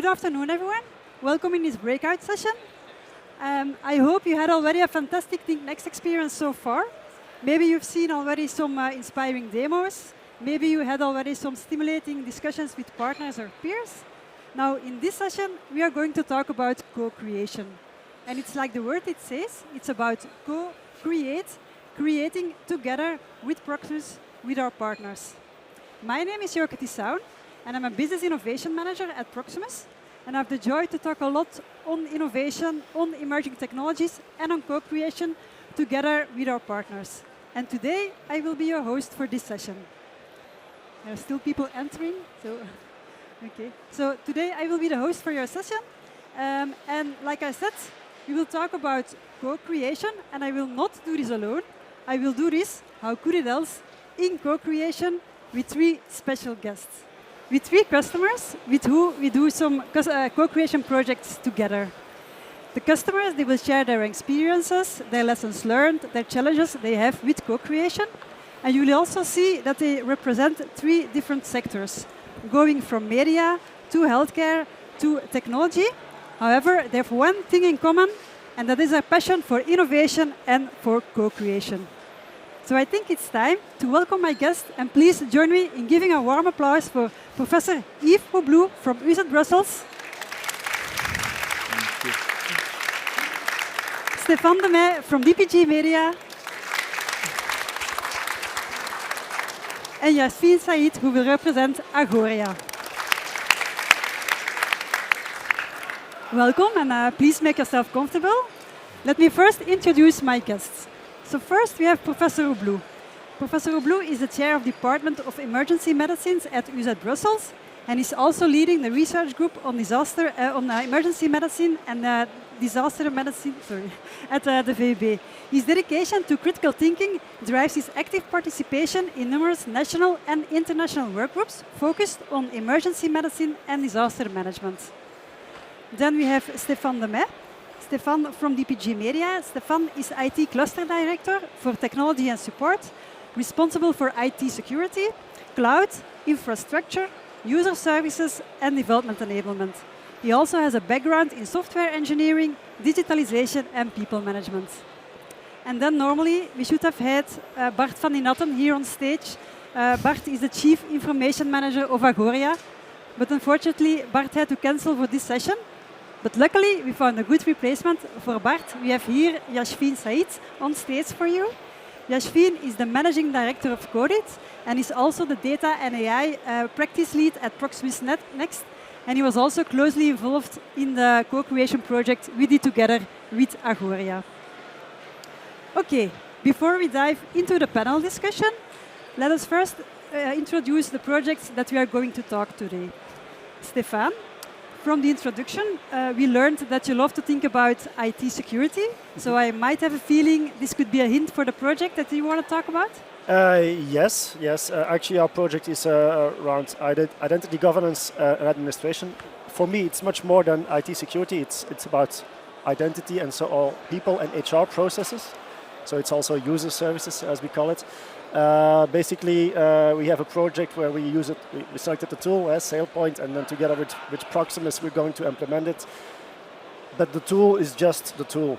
Good afternoon, everyone. Welcome in this breakout session. I hope you had already a fantastic next experience so far. Maybe you've seen already some inspiring demos. Maybe you had already some stimulating discussions with partners or peers. Now, in this session, we are going to talk about co-creation. And it's like the word it says, it's about creating together with Proximus, with our partners. My name is Tisaun, and I'm a business innovation manager at Proximus. And I have the joy to talk a lot on innovation, on emerging technologies, and on co-creation together with our partners. And today, I will be your host for this session. There are still people entering, so okay. So today, I will be the host for your session. And like I said, we will talk about co-creation, and I will not do this alone. I will do this, how could it else, in co-creation with 3 special guests. With 3 customers with who we do some co-creation projects together. The customers, they will share their experiences, their lessons learned, their challenges they have with co-creation. And you will also see that they represent 3 different sectors, going from media to healthcare to technology. However, they have one thing in common, and that is a passion for innovation and for co-creation. So I think it's time to welcome my guest, and please join me in giving a warm applause for Professor Yves Hubloue from UZ Brussels. Thank you. Stefan Demey from DPG Media. And Yashfeen Saiyid, who will represent Agoria. Welcome, and please make yourself comfortable. Let me first introduce my guests. So first we have Professor Hubloue. Professor Hubloue is the chair of the Department of Emergency Medicines at UZ Brussels, and is also leading the research group on emergency medicine and disaster medicine at the VUB. His dedication to critical thinking drives his active participation in numerous national and international workgroups focused on emergency medicine and disaster management. Then we have Stefan Demey. Stefan from DPG Media. Stefan is IT Cluster Director for Technology and Support, responsible for IT security, cloud, infrastructure, user services, and development enablement. He also has a background in software engineering, digitalization, and people management. And then normally, we should have had Bart van den Natten here on stage. Bart is the Chief Information Manager of Agoria, but unfortunately, Bart had to cancel for this session. But luckily, we found a good replacement for Bart. We have here Yashfeen Saiyid on stage for you. Yashfeen is the Managing Director of Codit and is also the Data and AI Practice Lead at Proximus Next. And he was also closely involved in the co-creation project we did together with Agoria. Okay, before we dive into the panel discussion, let us first introduce the projects that we are going to talk today. Stefan. From the introduction, we learned that you love to think about IT security. So I might have a feeling this could be a hint for the project that you want to talk about? Yes. Actually, our project is around identity governance and administration. For me, it's much more than IT security. It's about identity and so all people and HR processes. So it's also user services, as we call it. Basically, we have a project where we use it. We selected the tool as SailPoint, and then together with Proximus, we're going to implement it. But the tool is just the tool.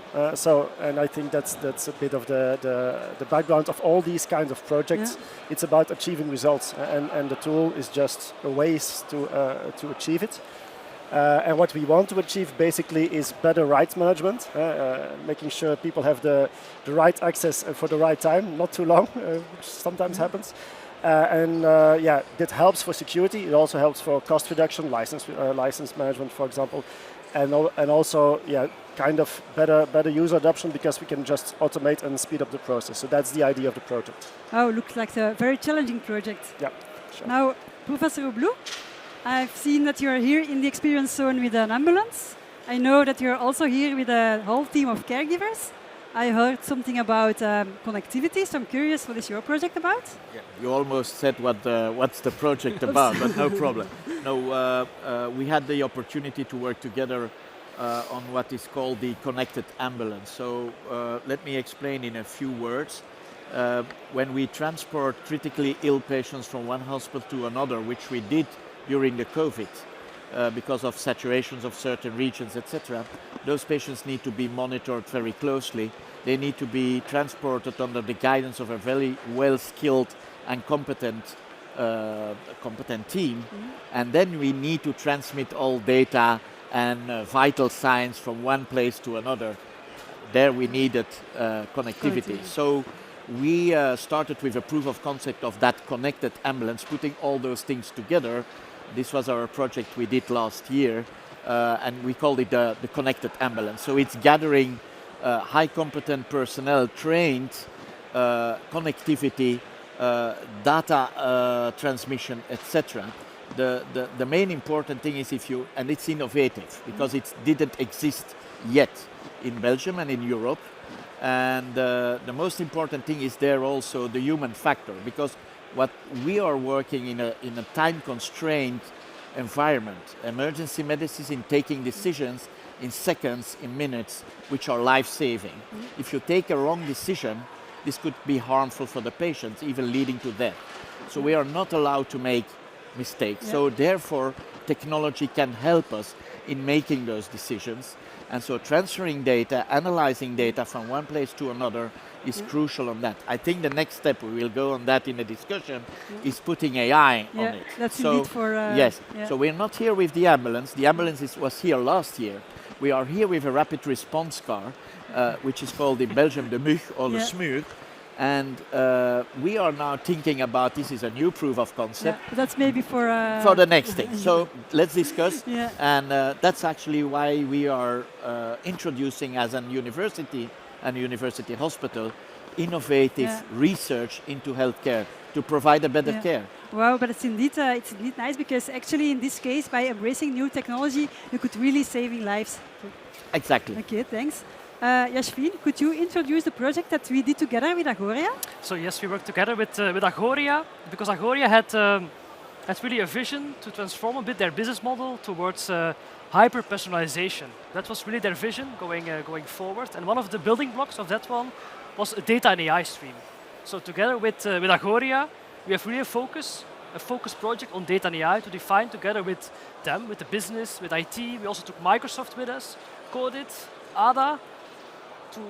And I think that's a bit of the background of all these kinds of projects. Yeah. It's about achieving results, and the tool is just a ways to achieve it. And what we want to achieve basically is better rights management, making sure people have the right access for the right time, not too long, which sometimes happens. That helps for security. It also helps for cost reduction, license management, for example, and also kind of better user adoption because we can just automate and speed up the process. So that's the idea of the project. Oh, looks like a very challenging project. Yeah, sure. Now, Professor Hubloue, I've seen that you're here in the experience zone with an ambulance. I know that you're also here with a whole team of caregivers. I heard something about connectivity, so I'm curious, what is your project about? Yeah, you almost said what's the project about, but no problem. No, we had the opportunity to work together on what is called the connected ambulance. So let me explain in a few words. When we transport critically ill patients from one hospital to another, which we did during the COVID, because of saturations of certain regions, etc. Those patients need to be monitored very closely. They need to be transported under the guidance of a very well-skilled and competent team. And then we need to transmit all data and vital signs from one place to another. There we needed connectivity. So we started with a proof of concept of that connected ambulance, putting all those things together. This was our project we did last year, and we called it the connected ambulance. So it's gathering high competent personnel, trained connectivity, data transmission, etc. The main important thing is and it's innovative because it didn't exist yet in Belgium and in Europe. And the most important thing is there also the human factor, because what we are working in a time-constrained environment. Emergency medicine in taking decisions in seconds, in minutes, which are life-saving. If you take a wrong decision, this could be harmful for the patient, even leading to death. So we are not allowed to make mistakes. So therefore, technology can help us in making those decisions. And so transferring data, analyzing data from one place to another is crucial on that. I think the next step, we will go on that in a discussion, is putting AI on it. That's indeed for... yes, so we're not here with the ambulance. The ambulance was here last year. We are here with a rapid response car, which is called in Belgium the Mug or the Smur. And we are now thinking about, this is a new proof of concept. That's maybe for the next thing. So let's discuss. And that's actually why we are introducing as a university and university hospital innovative research into healthcare to provide a better care. Wow, but it's indeed nice, because actually in this case, by embracing new technology, you could really saving lives. Exactly. Okay, thanks. Yashfeen, could you introduce the project that we did together with Agoria? So yes, we worked together with Agoria, because Agoria had really a vision to transform a bit their business model towards hyper-personalization. That was really their vision going forward. And one of the building blocks of that one was a data and AI stream. So together with Agoria, we have really a focus project on data and AI to define together with them, with the business, with IT. We also took Microsoft with us, Codit, ADA,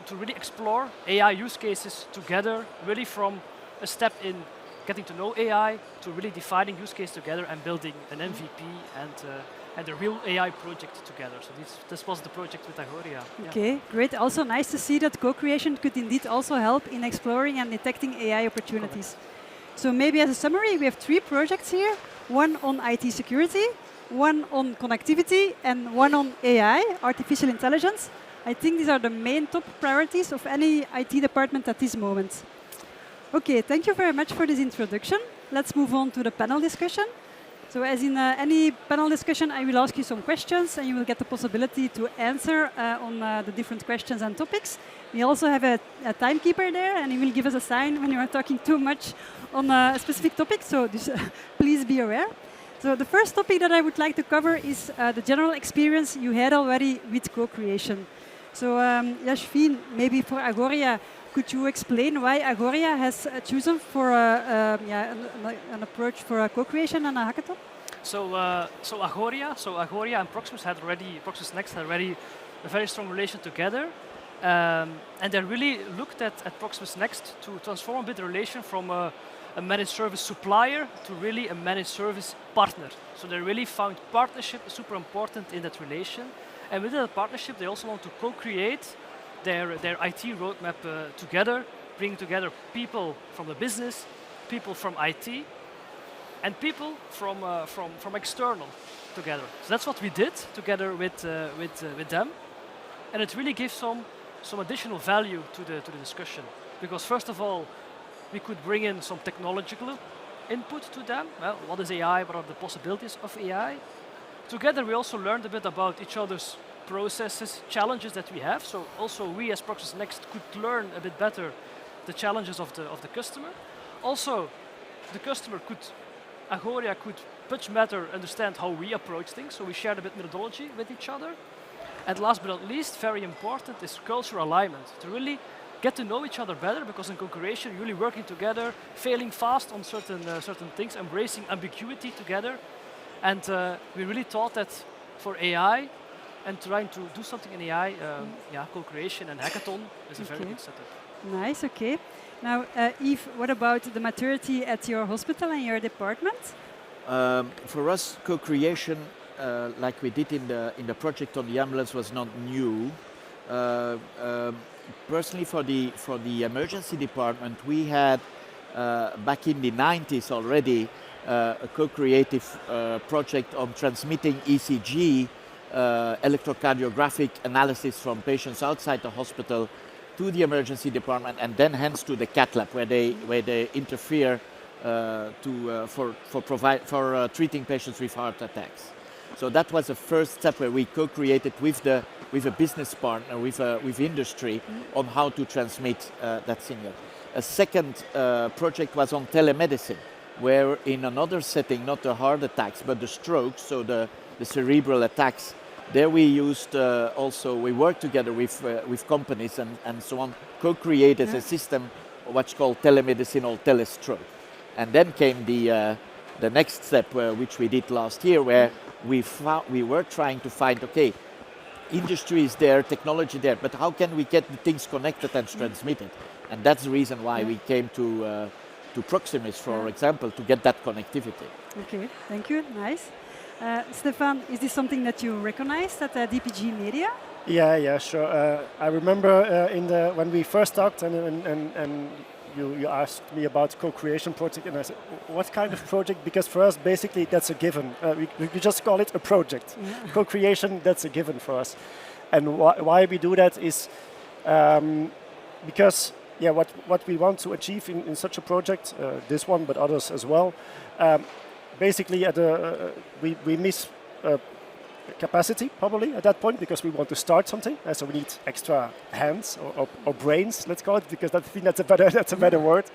to really explore AI use cases together, really from a step in getting to know AI to really defining use case together and building an MVP and a real AI project together. So this was the project with Agoria. Okay, great. Also nice to see that co-creation could indeed also help in exploring and detecting AI opportunities. Correct. So maybe as a summary, we have 3 projects here, one on IT security, one on connectivity, and one on AI, artificial intelligence. I think these are the main top priorities of any IT department at this moment. Okay, thank you very much for this introduction. Let's move on to the panel discussion. So as in any panel discussion, I will ask you some questions and you will get the possibility to answer on the different questions and topics. We also have a timekeeper there, and he will give us a sign when you are talking too much on a specific topic, so please be aware. So the first topic that I would like to cover is the general experience you had already with co-creation. So Yashfeen, maybe for Agoria, could you explain why Agoria has chosen for an approach for co-creation and a hackathon? So Agoria and Proximus Next had already a very strong relation together, and they really looked at Proximus Next to transform a bit the relation from a managed service supplier to really a managed service partner. So they really found partnership super important in that relation. And within that partnership, they also want to co-create their IT roadmap together, bring together people from the business, people from IT, and people from external together. So that's what we did together with them, and it really gives some additional value to the discussion, because first of all, we could bring in some technological input to them. Well, what is AI? What are the possibilities of AI? Together, we also learned a bit about each other's processes, challenges that we have. So also we as Proximus Next could learn a bit better the challenges of the customer. Also, the customer Agoria could much better understand how we approach things. So we shared a bit methodology with each other. And last but not least, very important is cultural alignment, to really get to know each other better, because in co-creation, you're really working together, failing fast on certain things, embracing ambiguity together. And we really thought that for AI and trying to do something in AI, co-creation and hackathon is a very good setup. Nice, okay. Now, Yves, what about the maturity at your hospital and your department? For us, co-creation, like we did in the project on the ambulance, was not new. Personally, for the emergency department, we had back in the 90s already a co-creative project on transmitting ECG, electrocardiographic analysis from patients outside the hospital to the emergency department, and then hence to the cath lab, where they interfere for treating patients with heart attacks. So that was the first step where we co-created with a business partner, with industry, on how to transmit that signal. A second project was on telemedicine, where in another setting, not the heart attacks, but the strokes, so the cerebral attacks, there we used we worked together with companies and so on, co-created a system, what's called telemedicine or telestroke. And then came the next step, which we did last year, where we were trying to find, okay, industry is there, technology there, but how can we get the things connected and transmitted? And that's the reason why we came to Proximus, for example, to get that connectivity. Okay, thank you, nice. Stefan, is this something that you recognized at DPG Media? Yeah, sure. I remember when we first talked and you asked me about co-creation project, and I said, what kind of project? Because for us, basically, that's a given. We just call it a project. Co-creation, that's a given for us. And why we do that is because what we want to achieve in such a project, this one, but others as well, basically we miss capacity probably at that point, because we want to start something, so we need extra hands or brains, let's call it, because I think that's a better word.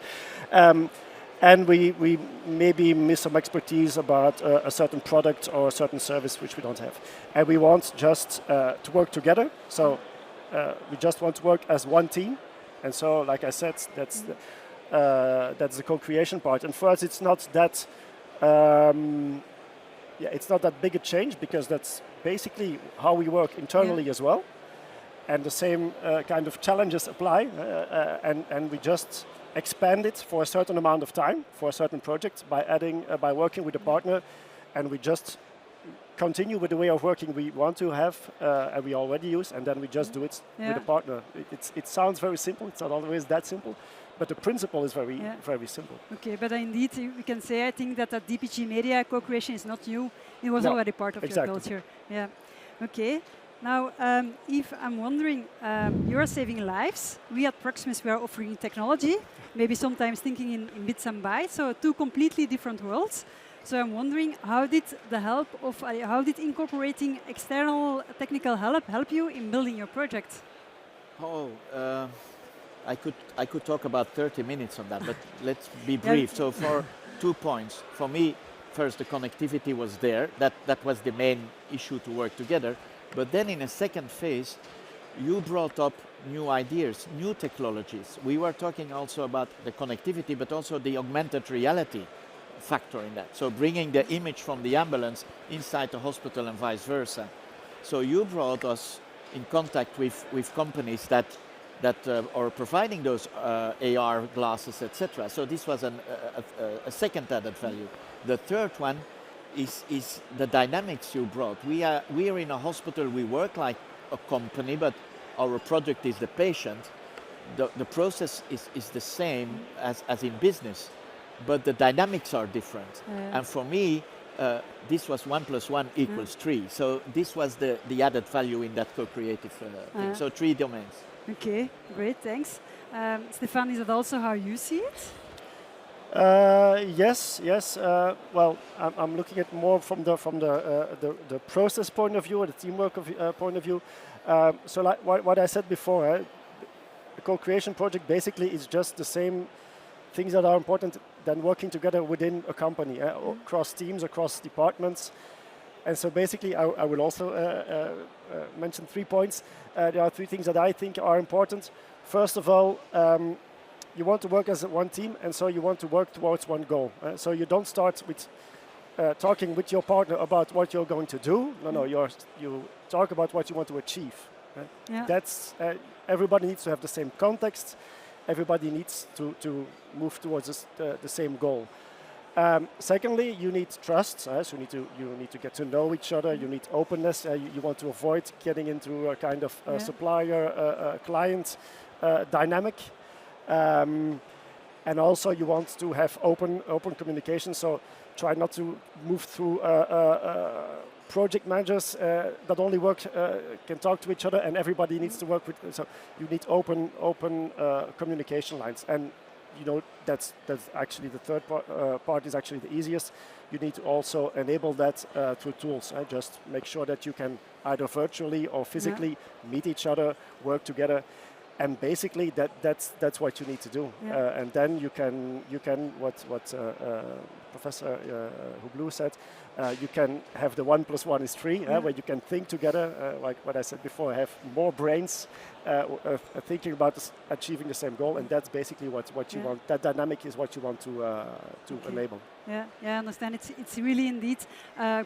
And we maybe miss some expertise about a certain product or a certain service which we don't have. And we want just to work together. So we just want to work as one team. And so, like I said, that's the co-creation part. And for us, it's not that it's not that big a change, because that's basically how we work internally as well. And the same kind of challenges apply. And we just expand it for a certain amount of time for a certain project by working with a partner, and we just continue with the way of working we want to have and we already use, and then we just do it with a partner. It sounds very simple. It's not always that simple, but the principle is very simple. Okay, but indeed we can say, I think, that at DPG Media co-creation is not new. It was already part of your culture. Yeah. Okay. Now, Yves, I'm wondering, you're saving lives. We at Proximus, we are offering technology, maybe sometimes thinking in bits and bytes, so two completely different worlds. So I'm wondering, how did incorporating external technical help you in building your project? I could talk about 30 minutes on that, but let's be brief. So for 2 points, for me, first, the connectivity was there. That was the main issue to work together. But then in a second phase, you brought up new ideas, new technologies. We were talking also about the connectivity, but also the augmented reality factor in that. So bringing the image from the ambulance inside the hospital and vice versa. So you brought us in contact with companies that are providing those AR glasses, etc. So this was a second added value. The third one is the dynamics you brought. We are in a hospital, we work like a company, but our product is the patient. The process is the same as in business, but the dynamics are different. And for me, this was 1 + 1 = 3. So this was the added value in that co-creative thing. So 3 domains. Okay, great, thanks. Stefan, is that also how you see it? Yes. Well, I'm looking at more from the process point of view, or the teamwork point of view. So like what I said before, the co-creation project basically is just the same things that are important than working together within a company, across teams, across departments. And so basically, I will also mention 3 points. There are 3 things that I think are important. First of all, you want to work as one team, and so you want to work towards one goal. So you don't start with talking with your partner about what you're going to do. No, you talk about what you want to achieve. Right? Yeah. That's everybody needs to have the same context. Everybody needs to move towards the same goal. Secondly, you need trust. So you need to get to know each other. You need openness. You want to avoid getting into a kind of supplier client dynamic. And also, you want to have open communication. So try not to move through project managers that only work can talk to each other, and everybody needs to work with. So you need open communication lines, and that's actually the third part is actually the easiest. You need to also enable that through tools. Just make sure that you can either virtually or physically meet each other, work together. And basically, that's what you need to do, and then you can what Professor Hubloue said. You can have the 1 + 1 is 3, where you can think together, like what I said before. Have more brains thinking about achieving the same goal, and that's basically what you want. That dynamic is what you want to enable. Yeah, I understand. It's really indeed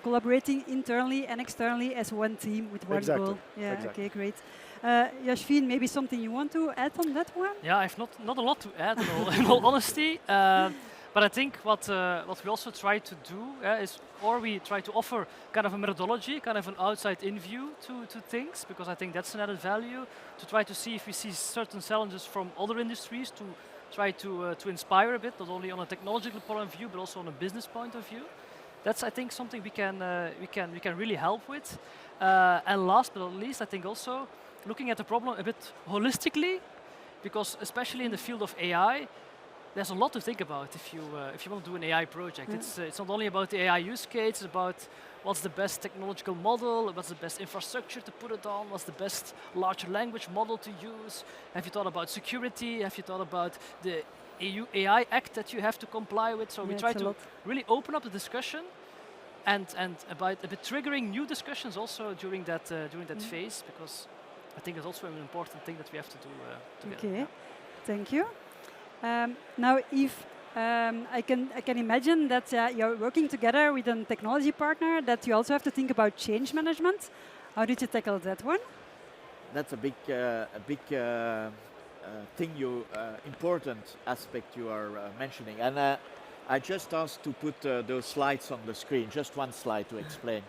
collaborating internally and externally as one team with one goal. Yeah, exactly. Okay, great. Yashfeen, maybe something you want to add on that one? Yeah, I've not a lot to add in all honesty. But I think what we also try to do is, or we try to offer kind of a methodology, kind of an outside-in view to things, because I think that's an added value, to try to see if we see certain challenges from other industries, to try to inspire a bit, not only on a technological point of view, but also on a business point of view. That's, I think, something we can really help with. And last but not least, I think also looking at the problem a bit holistically, because especially in the field of AI, there's a lot to think about if you want to do an AI project. It's not only about the AI use case, it's about what's the best technological model, what's the best infrastructure to put it on, what's the best large language model to use. Have you thought about security? Have you thought about the EU AI Act that you have to comply with? So we try to really open up the discussion and about a bit triggering new discussions also during that phase, because I think it's also an important thing that we have to do together. Okay, thank you. Now, if I can imagine that you're working together with a technology partner, that you also have to think about change management. How did you tackle that one? That's a big thing, important aspect you are mentioning. And I just asked to put those slides on the screen, just one slide to explain.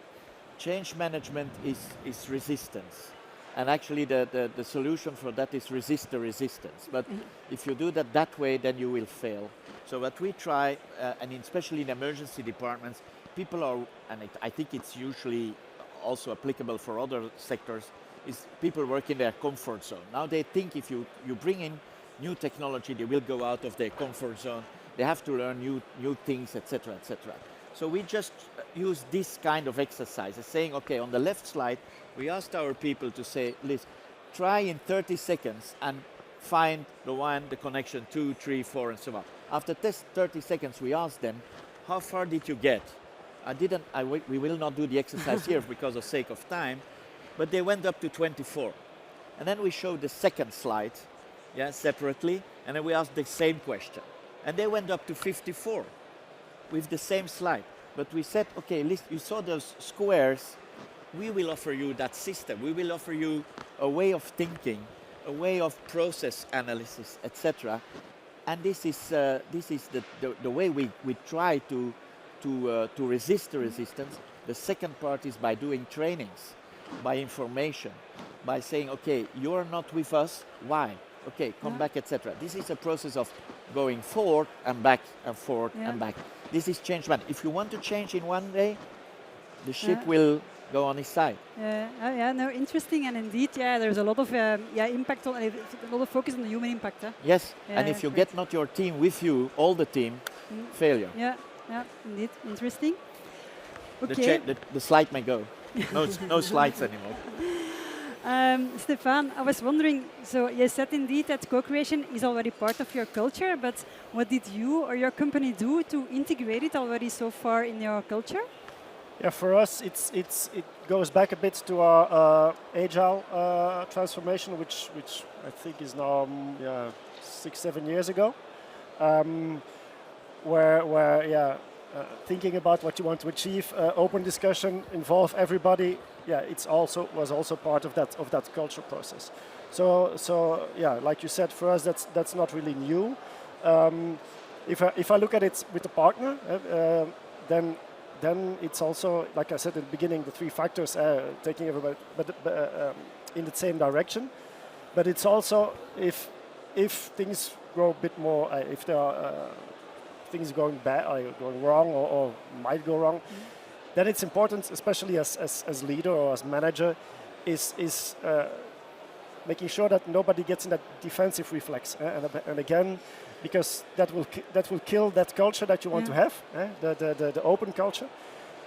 Change management is resistance. And actually the solution for that is resist the resistance. But if you do that way, then you will fail. So what we try, and especially in emergency departments, people are, and I think it's usually also applicable for other sectors, is people work in their comfort zone. Now they think if you bring in new technology, they will go out of their comfort zone. They have to learn new things, etc., etc. So we just use this kind of exercises, saying, okay, on the left slide, we asked our people to say, listen, try in 30 seconds and find the connection 2, 3, 4, and so on. After 30 seconds, we asked them, how far did you get? We will not do the exercise here because of sake of time, but they went up to 24. And then we showed the second slide, separately, and then we asked the same question. And they went up to 54 with the same slide. But we said, okay, listen, you saw those squares, we will offer you that system. We will offer you a way of thinking, a way of process analysis, etc. And this is the way we try to resist the resistance. The second part is by doing trainings, by information, by saying, okay, you're not with us, why? Okay, come back, etc. This is a process of going forward and back and forward and back. This is change management. If you want to change in one day, the ship will go on its side. Interesting, and indeed, there's a lot of impact on, a lot of focus on the human impact. Yes, and if you get not your team with you, all the team, failure. Yeah, indeed, interesting. Okay. The slide may go. No slides anymore. Stefan, I was wondering, so you said indeed that co-creation is already part of your culture, but what did you or your company do to integrate it already so far in your culture? Yeah, for us, it goes back a bit to our agile transformation, which I think is now 6-7 years ago, where thinking about what you want to achieve, open discussion, involve everybody. Yeah, was also part of that culture process. So yeah, like you said, for us that's not really new. If I look at it with the partner, then it's also, like I said at the beginning, the 3 factors taking everybody in the same direction. But it's also if things grow a bit more, if there are things going bad or going wrong or might go wrong, then it's important, especially as leader or as manager, is making sure that nobody gets in that defensive reflex. And again, because that will kill that culture that you want to have, the open culture.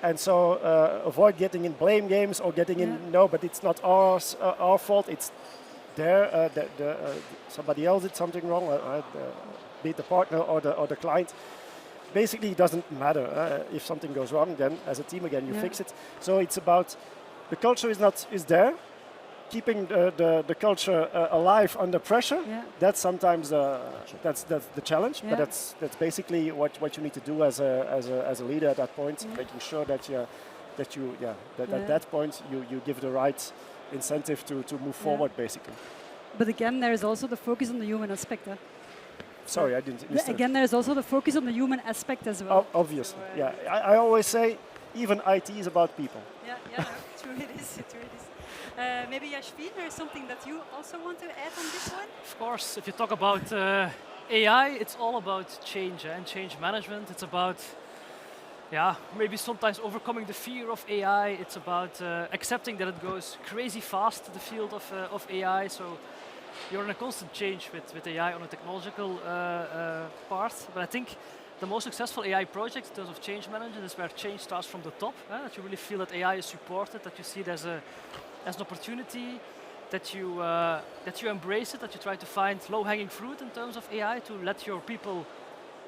And so avoid getting in blame games or getting in, no, but it's not our fault, it's somebody else did something wrong, be it the partner or the client. Basically, it doesn't matter. If something goes wrong, then as a team again, you fix it. So it's about the culture is there, keeping the culture alive under pressure. That's sometimes that's the challenge, but that's basically what you need to do as a leader at that point, making sure that at that point you give the right incentive to move forward, basically. But again, there is also the focus on the human aspect. Sorry, I didn't listen. Again, there is also the focus on the human aspect as well. Obviously, so, I always say, even IT is about people. Yeah, true it is. Maybe Yashfeen, there is something that you also want to add on this one? Of course, if you talk about AI, it's all about change and change management. It's about, maybe sometimes overcoming the fear of AI. It's about accepting that it goes crazy fast, the field of AI. So you're in a constant change with AI on a technological part. But I think the most successful AI project in terms of change management is where change starts from the top. That you really feel that AI is supported, that you see it as an opportunity, that you embrace it, that you try to find low-hanging fruit in terms of AI to let your people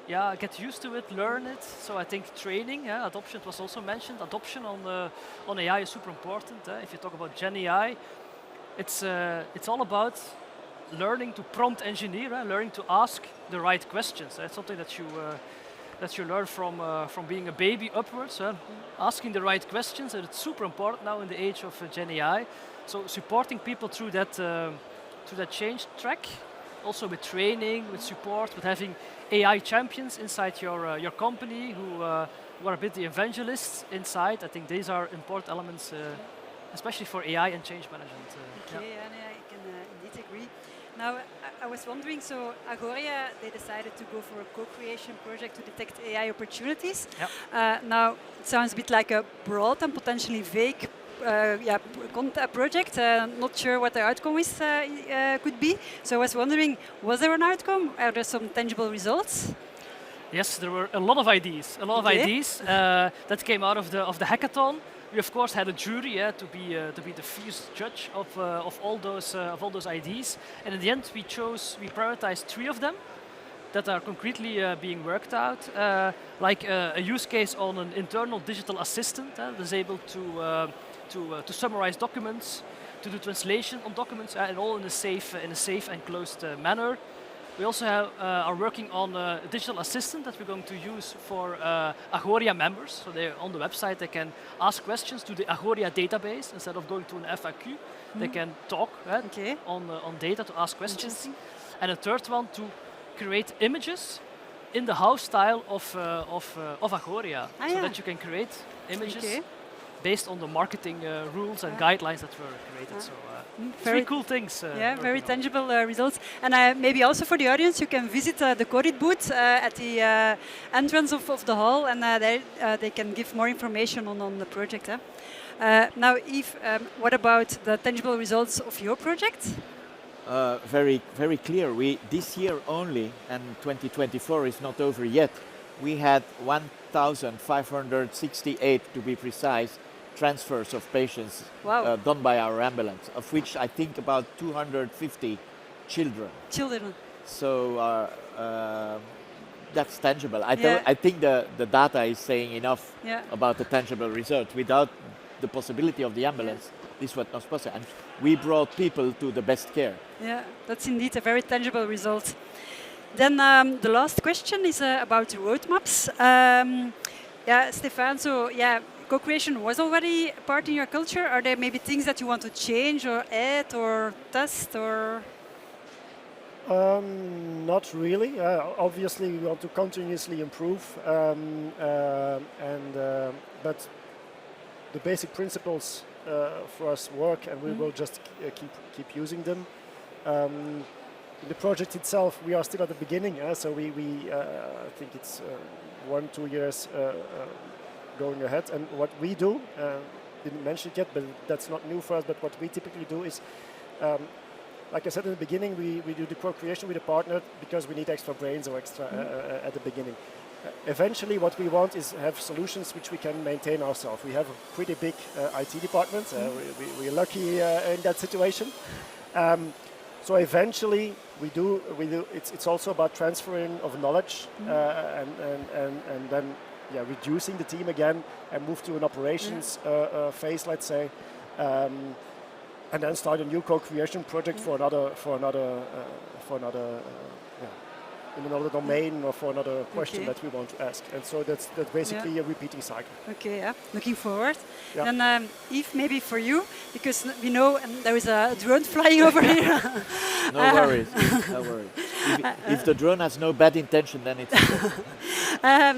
get used to it, learn it. So I think training, adoption was also mentioned. Adoption on AI is super important. If you talk about Gen AI, it's all about learning to prompt engineer, learning to ask the right questions. It's something that you learn from being a baby upwards, asking the right questions, and it's super important now in the age of Gen AI. So supporting people through that change track, also with training, with support, with having AI champions inside your company who are a bit the evangelists inside. I think these are important elements, especially for AI and change management. I can indeed agree. Now, I was wondering, so Agoria, they decided to go for a co-creation project to detect AI opportunities. Now, it sounds a bit like a broad and potentially vague project. Not sure what the outcome is could be. So I was wondering, was there an outcome? Are there some tangible results? Yes, there were a lot of ideas. That came out of the hackathon. We of course had a jury to be the fierce judge of all those ideas, and in the end we prioritized 3 of them that are concretely being worked out, like a use case on an internal digital assistant that is able to summarize documents, to do translation on documents, and all in a safe and closed manner. We also are working on a digital assistant that we're going to use for Agoria members. So they're on the website, they can ask questions to the Agoria database instead of going to an FAQ. They can talk on data to ask questions. And a third one to create images in the house style of Agoria, so that you can create images based on the marketing rules and guidelines that were created. So very cool things. Very tangible results. And maybe also for the audience, you can visit the Codit booth at the entrance of the hall, and they can give more information on the project. Now, Yves, what about the tangible results of your project? Very, very clear. This year only, and 2024 is not over yet, we had 1,568, to be precise, transfers of patients done by our ambulance, of which I think about 250 children. So that's tangible. I think the data is saying enough about the tangible results. Without the possibility of the ambulance, this was not possible. And we brought people to the best care. Yeah, that's indeed a very tangible result. Then the last question is about roadmaps. Yeah, Stefan, so yeah, co-creation was already part in your culture. Are there maybe things that you want to change or add or test or? Not really. Obviously, we want to continuously improve, but the basic principles for us work, and we will just keep using them. The project itself, we are still at the beginning, so we I think it's 1-2 years going ahead. And what we do, didn't mention it yet, but that's not new for us. But what we typically do is, like I said in the beginning, we do the co-creation with a partner because we need extra brains or extra at the beginning. Eventually, what we want is have solutions which we can maintain ourselves. We have a pretty big IT department. We're lucky in that situation. So eventually, we do. It's also about transferring of knowledge and then reducing the team again and move to an operations phase, let's say, and then start a new co-creation project for another in another domain or for another question that we want to ask. And so that's basically a repeating cycle. Okay, yeah, looking forward. Yeah. Then Yves, maybe for you, because we know there is a drone flying over here. No worries, no worries. If the drone has no bad intention, then it's okay.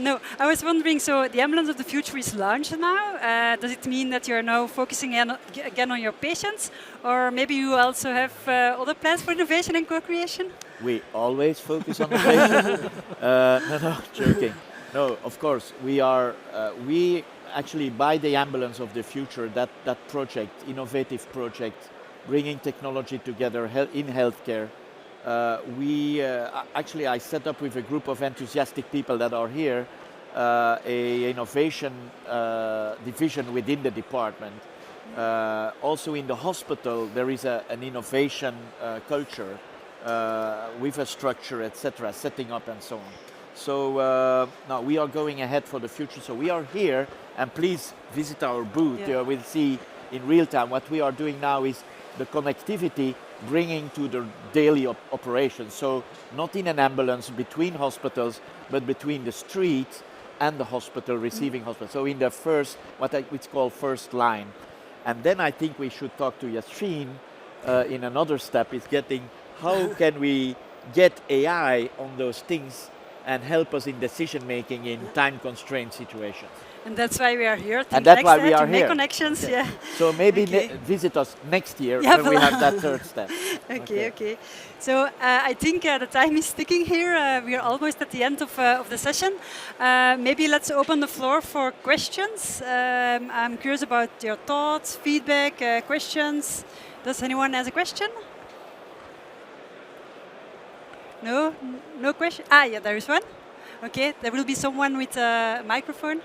No, I was wondering, so the Ambulance of the Future is launched now. Does it mean that you're now focusing again on your patients? Or maybe you also have other plans for innovation and co-creation? We always focus on the patient. No, joking. No, of course, we actually, by the Ambulance of the Future, that project, innovative project, bringing technology together in healthcare, actually I set up with a group of enthusiastic people that are here, a innovation division within the department. Also in the hospital, there is an innovation culture with a structure, etc., setting up and so on. So now we are going ahead for the future. So we are here, and please visit our booth. We'll see in real time. What we are doing now is the connectivity bringing to the daily operations. So not in an ambulance between hospitals, but between the street and the hospital, receiving hospital. So in the first, it's called first line. And then I think we should talk to Yashfeen in another step, is getting how can we get AI on those things and help us in decision making in time constrained situations. And that's why we are here. And that's why we are to here. make connections. Okay. Yeah. So maybe visit us next year when we have that third step. Okay. So I think the time is ticking here. We are almost at the end of the session. Maybe let's open the floor for questions. I'm curious about your thoughts, feedback, questions. Does anyone have a question? No? No question? Yeah, there is one. Okay, there will be someone with a microphone.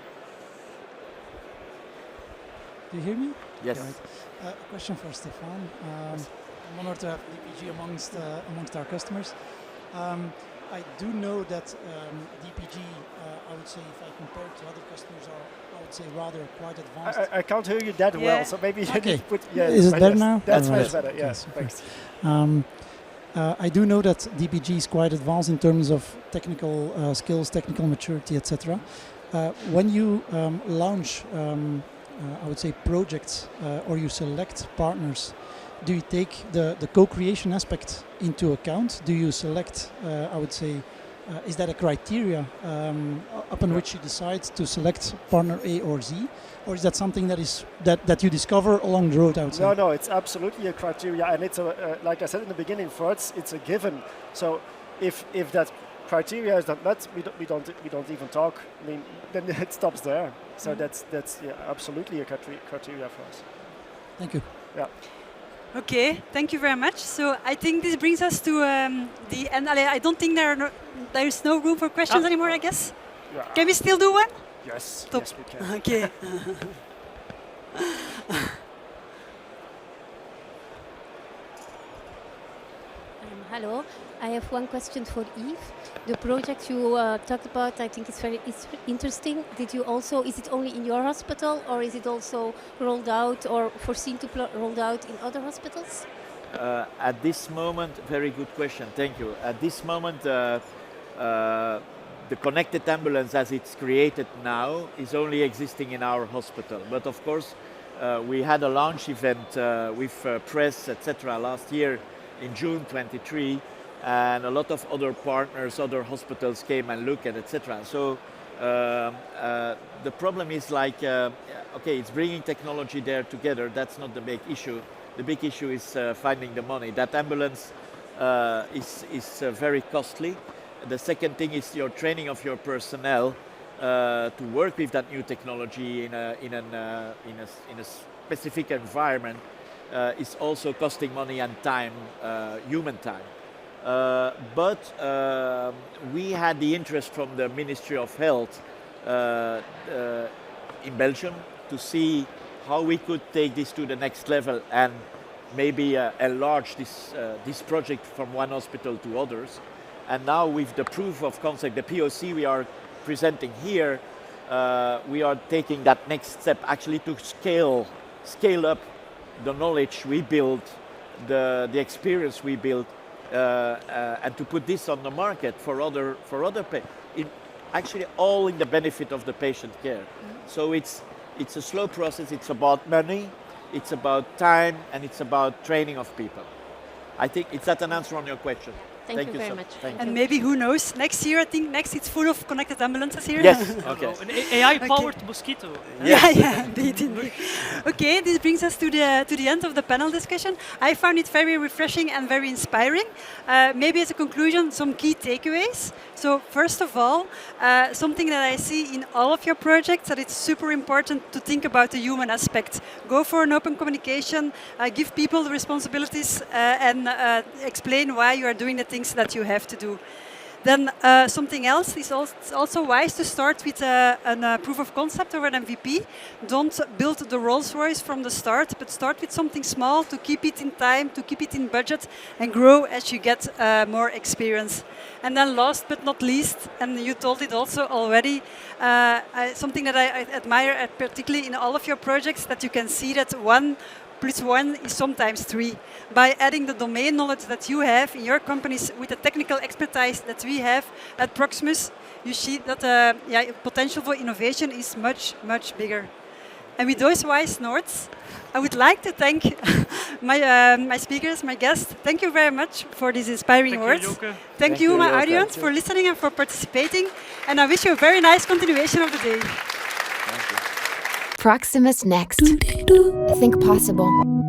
Do you hear me? Yes. Right. A question for Stefan. I'm honored to have DPG amongst our customers. I do know that DPG, I would say, if I compare to other customers, are, I would say, rather quite advanced. I can't hear you that well, so maybe you need to put... Yeah, is it better now? That's right. much better, yes. Thanks. I do know that DPG is quite advanced in terms of technical skills, technical maturity, etc. When you launch, I would say, projects or you select partners, do you take the co-creation aspect into account? Do you select, I would say, is that a criteria upon which you decide to select partner A or Z? Or is that something that you discover along the road, I would say? No, it's absolutely a criteria, and it's like I said in the beginning, for us it's a given. So if that criteria is not met, we don't even talk. I mean, then it stops there. So that's absolutely a criteria for us. Thank you. Yeah. Okay, thank you very much. So I think this brings us to the end. I don't think there is no room for questions anymore, I guess. Yeah. Can we still do one? Yes, Top. yes we can. Okay. Hello, I have one question for Yves. The project you talked about, I think it's very interesting. Is it only in your hospital, or is it also rolled out or foreseen to rolled out in other hospitals? At this moment, very good question, thank you. At this moment, the connected ambulance as it's created now is only existing in our hospital. But of course, we had a launch event with press, etc. last year in June 23, and a lot of other partners, other hospitals came and looked at, etc. So the problem is like, okay, it's bringing technology there together. That's not the big issue. The big issue is finding the money. That ambulance is very costly. The second thing is your training of your personnel to work with that new technology in a specific environment is also costing money and time, human time. But we had the interest from the Ministry of Health in Belgium to see how we could take this to the next level and maybe enlarge this project from one hospital to others. And now with the proof of concept, the POC we are presenting here, we are taking that next step actually to scale up the knowledge we built, the experience we built, and to put this on the market for other actually all in the benefit of the patient care. Mm-hmm. So it's a slow process. It's about money, it's about time, and it's about training of people. I think it's that an answer on your question. Thank you very much. And maybe, who knows, next year, I think next it's full of connected ambulances here. Yes, okay. An AI-powered mosquito. Yeah, indeed. Okay, this brings us to the end of the panel discussion. I found it very refreshing and very inspiring. Maybe as a conclusion, some key takeaways. So first of all, something that I see in all of your projects, that it's super important to think about the human aspect. Go for an open communication, give people the responsibilities, and explain why you are doing the things that you have to do. Then something else is also wise to start with a proof of concept or an MVP. Don't build the Rolls Royce from the start, but start with something small to keep it in time, to keep it in budget, and grow as you get more experience. And then last but not least, and you told it also already, something that I admire particularly in all of your projects, that you can see that 1 + 1 is sometimes 3. By adding the domain knowledge that you have in your companies with the technical expertise that we have at Proximus, you see that the potential for innovation is much, much bigger. And with those wise notes, I would like to thank my speakers, my guests. Thank you very much for these inspiring words. Thank you, my audience, for listening and for participating. And I wish you a very nice continuation of the day. Proximus Next. Think possible.